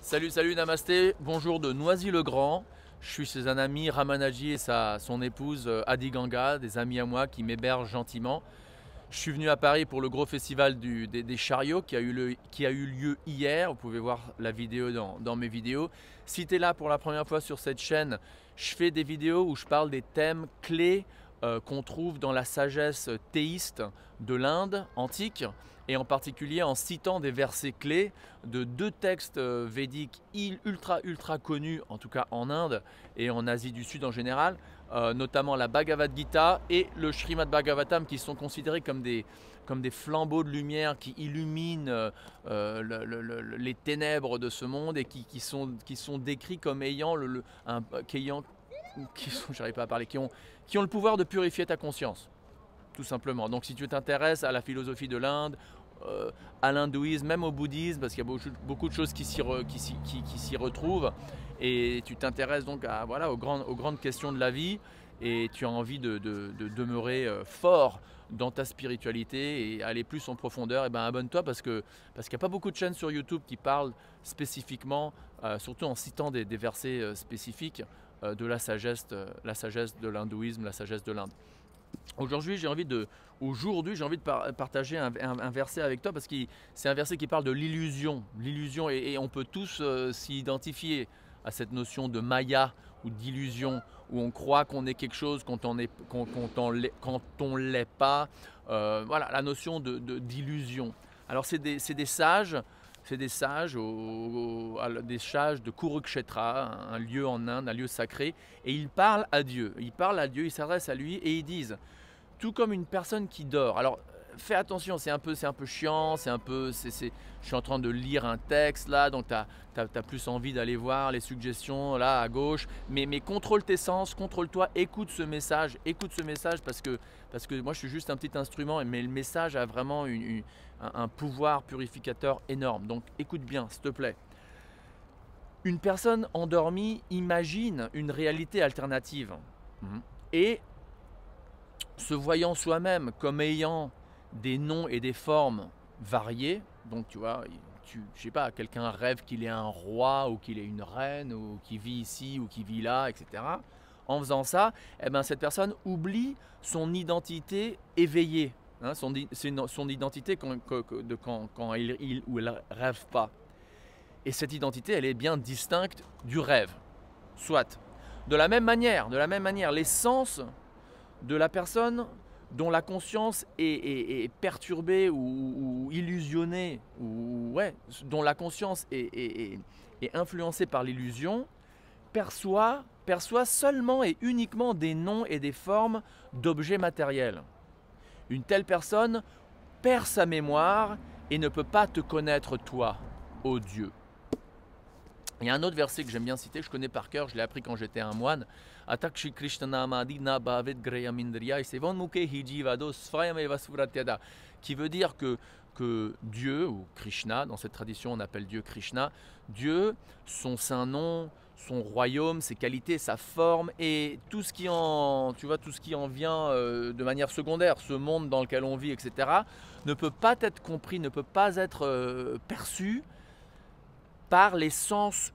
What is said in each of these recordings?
Salut, salut, namasté, bonjour de Noisy-le-Grand. Je suis chez un ami, Ramanaji, et son épouse Adi Ganga, des amis à moi qui m'hébergent gentiment. Je suis venu à Paris pour le gros festival des chariots qui a eu lieu hier. Vous pouvez voir la vidéo dans mes vidéos. Si tu es là pour la première fois sur cette chaîne, je fais des vidéos où je parle des thèmes clés qu'on trouve dans la sagesse théiste de l'Inde antique, et en particulier en citant des versets clés de deux textes védiques ultra connus, en tout cas en Inde et en Asie du Sud en général, notamment la Bhagavad Gita et le Srimad Bhagavatam, qui sont considérés comme des flambeaux de lumière qui illuminent les ténèbres de ce monde, et qui sont décrits comme ayant j'arrive pas à parler, qui ont le pouvoir de purifier ta conscience, tout simplement. Donc si tu t'intéresses à la philosophie de l'Inde, à l'hindouisme, même au bouddhisme, parce qu'il y a beaucoup de choses qui s'y retrouvent, et tu t'intéresses donc aux grandes questions de la vie, et tu as envie de demeurer fort dans ta spiritualité et aller plus en profondeur, et ben abonne-toi, parce qu'il n'y a pas beaucoup de chaînes sur YouTube qui parlent spécifiquement, surtout en citant des versets spécifiques, de la sagesse de l'hindouisme, la sagesse de l'Inde. Aujourd'hui, j'ai envie de partager un verset avec toi, parce que c'est un verset qui parle de l'illusion. L'illusion, et on peut tous s'y identifier à cette notion de maya ou d'illusion, où on croit qu'on est quelque chose quand on l'est pas. Voilà, la notion d'illusion. Alors c'est des sages. C'est des sages de Kurukshetra, un lieu en Inde, un lieu sacré, et ils parlent à Dieu. Ils s'adressent à lui, et ils disent, tout comme une personne qui dort. Alors fais attention, c'est un peu chiant, je suis en train de lire un texte là, donc tu as plus envie d'aller voir les suggestions là à gauche, mais contrôle tes sens, contrôle-toi, écoute ce message, parce que moi je suis juste un petit instrument, mais le message a vraiment un pouvoir purificateur énorme. Donc écoute bien, s'il te plaît. Une personne endormie imagine une réalité alternative, et se voyant soi-même comme ayant des noms et des formes variés. Donc tu vois, je sais pas, quelqu'un rêve qu'il est un roi, ou qu'il est une reine, ou qu'il vit ici ou qu'il vit là, etc. En faisant ça, eh ben, cette personne oublie son identité éveillée, hein, son identité quand il ou elle rêve pas. Et cette identité, elle est bien distincte du rêve. Soit. De la même manière, les sens de la personne dont la conscience est perturbée ou illusionnée, dont la conscience est influencée par l'illusion, perçoit seulement et uniquement des noms et des formes d'objets matériels. Une telle personne perd sa mémoire et ne peut pas te connaître toi, ô Dieu. Il y a un autre verset que j'aime bien citer, je connais par cœur, je l'ai appris quand j'étais un moine. Qui veut dire que Dieu, ou Krishna, dans cette tradition on appelle Dieu Krishna, Dieu, son saint nom, son royaume, ses qualités, sa forme, et tout ce qui en vient de manière secondaire, ce monde dans lequel on vit, etc., ne peut pas être compris, ne peut pas être perçu par les sens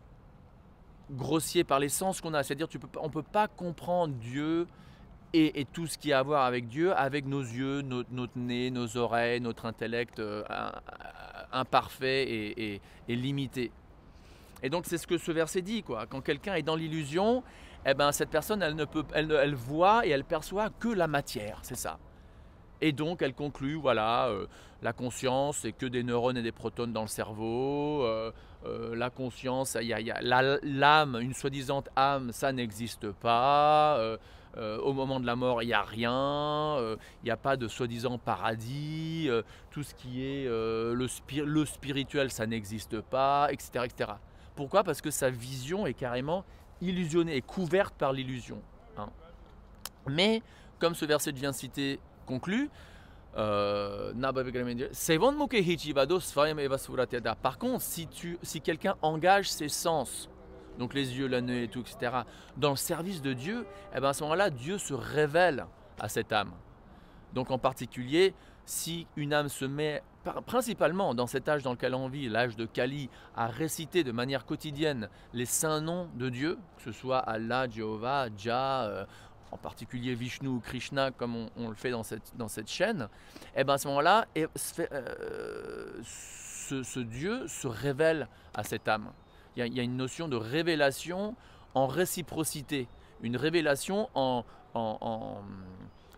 grossiers, par les sens qu'on a. C'est-à-dire on ne peut pas comprendre Dieu et tout ce qui a à voir avec Dieu avec nos yeux, notre nez, nos oreilles, notre intellect imparfait et limité. Et donc c'est ce que ce verset dit, quoi. Quand quelqu'un est dans l'illusion, eh ben, cette personne, elle voit et elle perçoit que la matière, c'est ça. Et donc elle conclut, voilà, la conscience, c'est que des neurones et des protones dans le cerveau. La conscience, l'âme, une soi-disant âme, ça n'existe pas. Au moment de la mort, il n'y a rien. Il n'y a pas de soi-disant paradis. Tout ce qui est le spirituel, ça n'existe pas, etc., etc. Pourquoi? Parce que sa vision est carrément illusionnée, est couverte par l'illusion, hein. Mais, comme ce verset que je viens de citer conclut, par contre, si quelqu'un engage ses sens, donc les yeux, la nez et tout, etc., dans le service de Dieu, eh ben à ce moment-là, Dieu se révèle à cette âme. Donc en particulier, si une âme se met principalement dans cet âge dans lequel on vit, l'âge de Kali, à réciter de manière quotidienne les saints noms de Dieu, que ce soit Allah, Jéhovah, Jah, en particulier Vishnu ou Krishna comme on le fait dans cette chaîne, et bien à ce moment-là, ce Dieu se révèle à cette âme. Il y a une notion de révélation en réciprocité, une révélation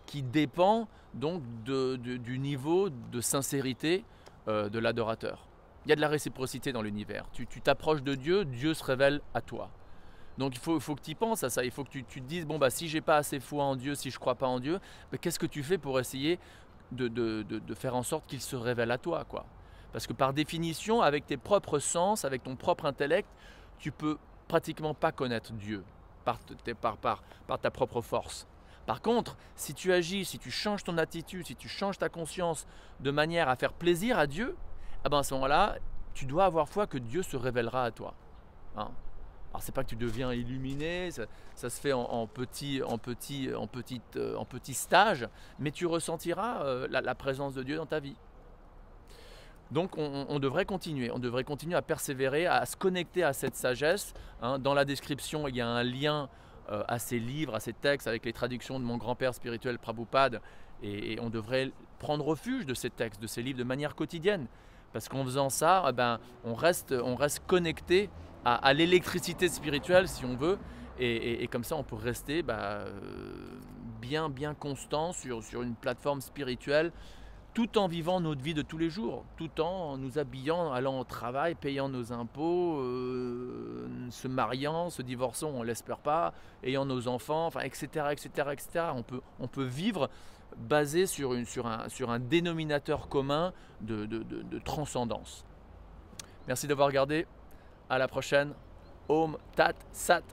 qui dépend donc du niveau de sincérité de l'adorateur. Il y a de la réciprocité dans l'univers. Tu t'approches de Dieu, Dieu se révèle à toi. Donc il faut que tu y penses à ça, il faut que tu te dises, bon bah si j'ai pas assez foi en Dieu, si je ne crois pas en Dieu, bah, qu'est-ce que tu fais pour essayer de faire en sorte qu'il se révèle à toi, quoi. Parce que par définition, avec tes propres sens, avec ton propre intellect, tu peux pratiquement pas connaître Dieu par ta propre force. Par contre, si tu agis, si tu changes ton attitude, si tu changes ta conscience de manière à faire plaisir à Dieu, eh ben à ce moment-là, tu dois avoir foi que Dieu se révélera à toi. Hein. Alors c'est pas que tu deviens illuminé, ça se fait en petit stage, mais tu ressentiras la présence de Dieu dans ta vie. Donc on devrait continuer à persévérer, à se connecter à cette sagesse. Hein. Dans la description, il y a un lien à ces livres, à ces textes, avec les traductions de mon grand-père spirituel Prabhupada. Et on devrait prendre refuge de ces textes, de ces livres de manière quotidienne. Parce qu'en faisant ça, eh ben, on reste connecté à l'électricité spirituelle, si on veut. Et comme ça, on peut rester bien constant sur une plateforme spirituelle, tout en vivant notre vie de tous les jours, tout en nous habillant, allant au travail, payant nos impôts, se mariant, se divorçant, on ne l'espère pas, ayant nos enfants, enfin, etc. On peut vivre basé sur un dénominateur commun de transcendance. Merci d'avoir regardé. À la prochaine. Om Tat Sat.